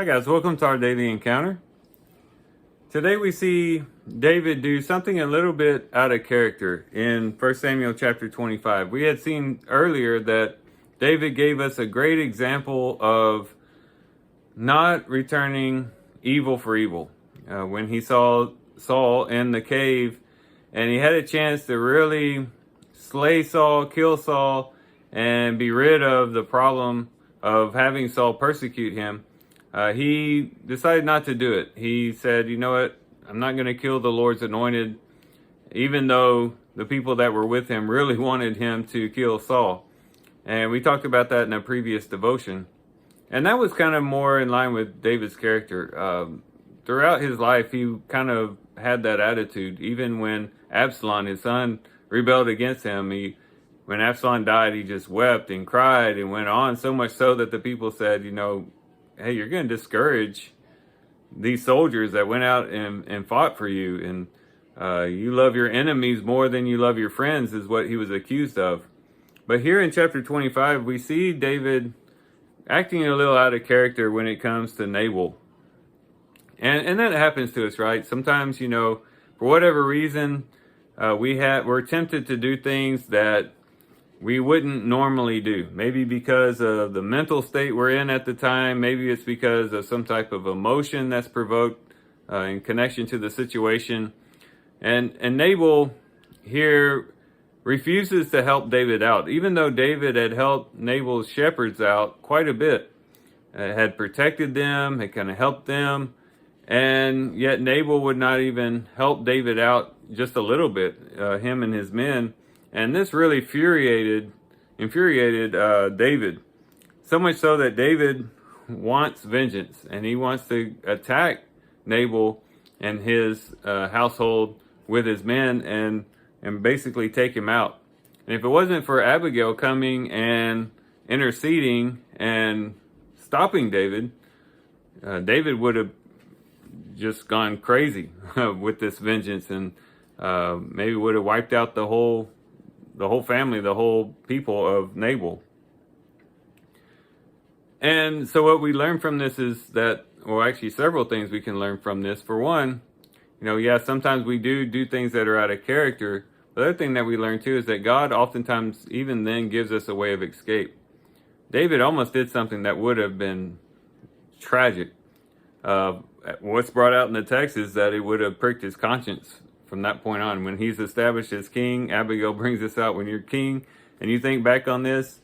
Hi guys, welcome to our daily encounter. Today we see David do something a little bit out of character in 1 Samuel chapter 25. We had seen earlier that David gave us a great example of not returning evil for evil. When he saw Saul in the cave and he had a chance to really slay Saul, kill Saul, and be rid of the problem of having Saul persecute him, he decided not to do it. He said, you know what, I'm not going to kill the Lord's anointed, even though the people that were with him really wanted him to kill Saul. And we talked about that in a previous devotion. And that was kind of more in line with David's character. Throughout his life, he kind of had that attitude. Even when Absalom, his son, rebelled against him, when Absalom died, he just wept and cried and went on, so much so that the people said, hey, you're going to discourage these soldiers that went out and fought for you. And you love your enemies more than you love your friends is what he was accused of. But here in chapter 25, we see David acting a little out of character when it comes to Nabal. And that happens to us, right? Sometimes, for whatever reason, we're tempted to do things that we wouldn't normally do. Maybe because of the mental state we're in at the time. Maybe it's because of some type of emotion that's provoked in connection to the situation. And Nabal here refuses to help David out, even though David had helped Nabal's shepherds out quite a bit. Had protected them, had kind of helped them, and yet Nabal would not even help David out just a little bit, him and his men. And this really infuriated David, so much so that David wants vengeance, and he wants to attack Nabal and his household with his men and basically take him out. And if it wasn't for Abigail coming and interceding and stopping David, David would have just gone crazy with this vengeance, and maybe would have wiped out the whole family, the whole people of Nabal. And so what we learn from this is that, well, actually several things we can learn from this. For one, sometimes we do things that are out of character. The other thing that we learn too is that God oftentimes even then gives us a way of escape. David almost did something that would have been tragic. What's brought out in the text is that it would have pricked his conscience from that point on. When he's established as king, Abigail brings this out. When you're king and you think back on this,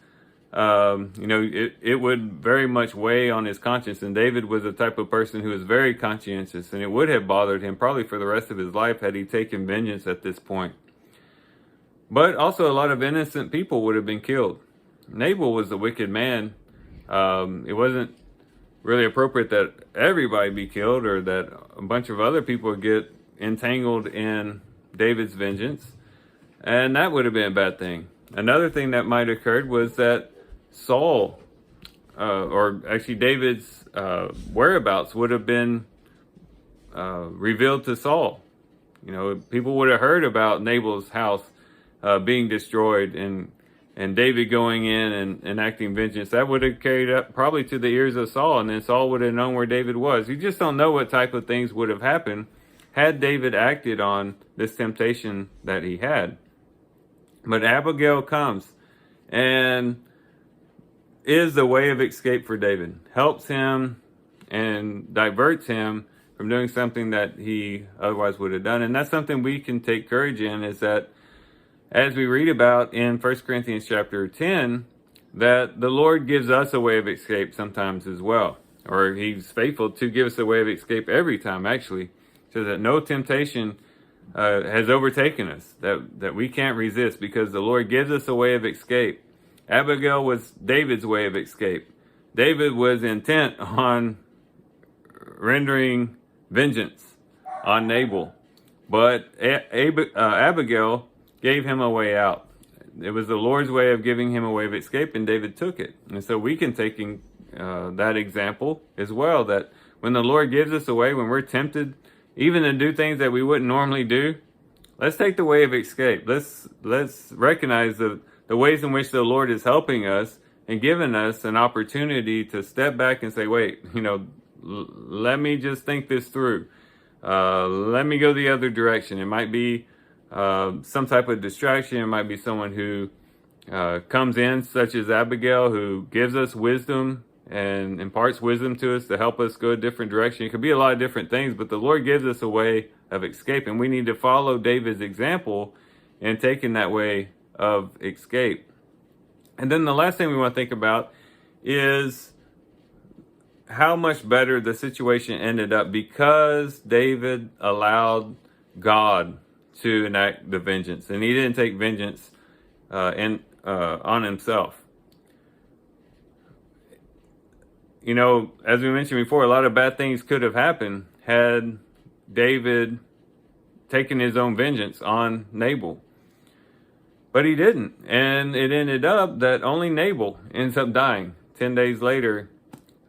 it would very much weigh on his conscience. And David was the type of person who was very conscientious, and it would have bothered him probably for the rest of his life had he taken vengeance at this point. But also a lot of innocent people would have been killed. Nabal was a wicked man. It wasn't really appropriate that everybody be killed or that a bunch of other people get entangled in David's vengeance. And that would have been a bad thing. Another thing that might have occurred was that Saul, or actually David's whereabouts would have been revealed to Saul. People would have heard about Nabal's house being destroyed and David going in and enacting vengeance. That would have carried up probably to the ears of Saul, and then Saul would have known where David was. You just don't know what type of things would have happened had David acted on this temptation that he had. But Abigail comes and is the way of escape for David, helps him and diverts him from doing something that he otherwise would have done. And that's something we can take courage in, is that as we read about in 1 Corinthians chapter 10, that the Lord gives us a way of escape sometimes as well. Or he's faithful to give us a way of escape every time, actually. So that no temptation has overtaken us, that we can't resist, because the Lord gives us a way of escape. Abigail was David's way of escape. David was intent on rendering vengeance on Nabal. But Abigail gave him a way out. It was the Lord's way of giving him a way of escape, and David took it. And so we can take that example as well, that when the Lord gives us a way, when we're tempted even to do things that we wouldn't normally do, let's take the way of escape. Let's recognize the ways in which the Lord is helping us and giving us an opportunity to step back and say, wait, let me just think this through. Let me go the other direction. It might be some type of distraction. It might be someone who comes in, such as Abigail, who gives us wisdom and imparts wisdom to us to help us go a different direction. It could be a lot of different things, but the Lord gives us a way of escape, and we need to follow David's example in taking that way of escape. And then the last thing we want to think about is how much better the situation ended up because David allowed God to enact the vengeance, and he didn't take vengeance on himself. You know, as we mentioned before, a lot of bad things could have happened had David taken his own vengeance on Nabal. But he didn't. And it ended up that only Nabal ends up dying 10 days later.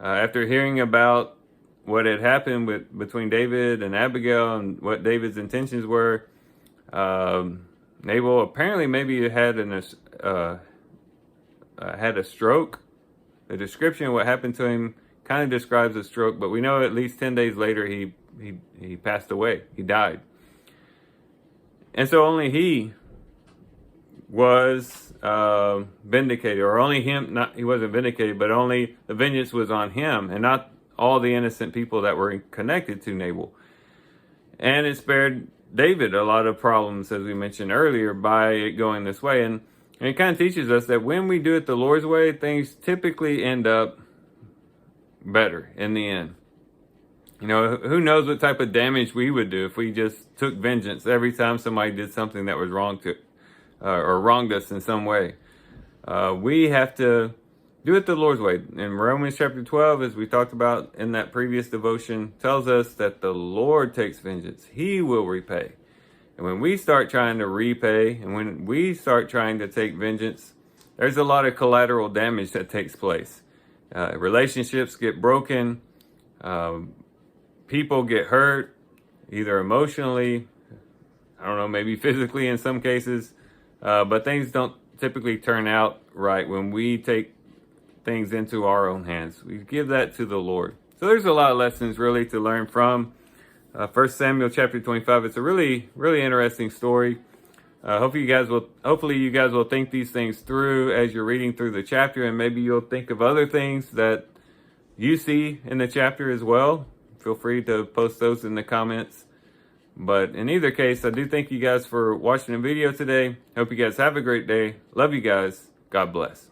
After hearing about what had happened between David and Abigail and what David's intentions were, Nabal apparently maybe had a stroke. The description of what happened to him kind of describes a stroke, but we know at least 10 days later he passed away. He died. And so only he was vindicated, or only him, not he wasn't vindicated, but only the vengeance was on him and not all the innocent people that were connected to Nabal. And it spared David a lot of problems, as we mentioned earlier, by it going this way. And it kind of teaches us that when we do it the Lord's way, things typically end up better in the end. You know, who knows what type of damage we would do if we just took vengeance every time somebody did something that was wrong to or wronged us in some way. We have to do it the Lord's way. In Romans chapter 12, as we talked about in that previous devotion, tells us that the Lord takes vengeance. He will repay. And when we start trying to repay, and when we start trying to take vengeance, there's a lot of collateral damage that takes place. Relationships get broken. People get hurt, either emotionally, I don't know, maybe physically in some cases. But things don't typically turn out right when we take things into our own hands. We give that to the Lord. So there's a lot of lessons really to learn from 1 Samuel chapter 25. It's a really, really interesting story. Hopefully you guys will think these things through as you're reading through the chapter, and maybe you'll think of other things that you see in the chapter as well. Feel free to post those in the comments. But in either case, I do thank you guys for watching the video today. Hope you guys have a great day. Love you guys. God bless.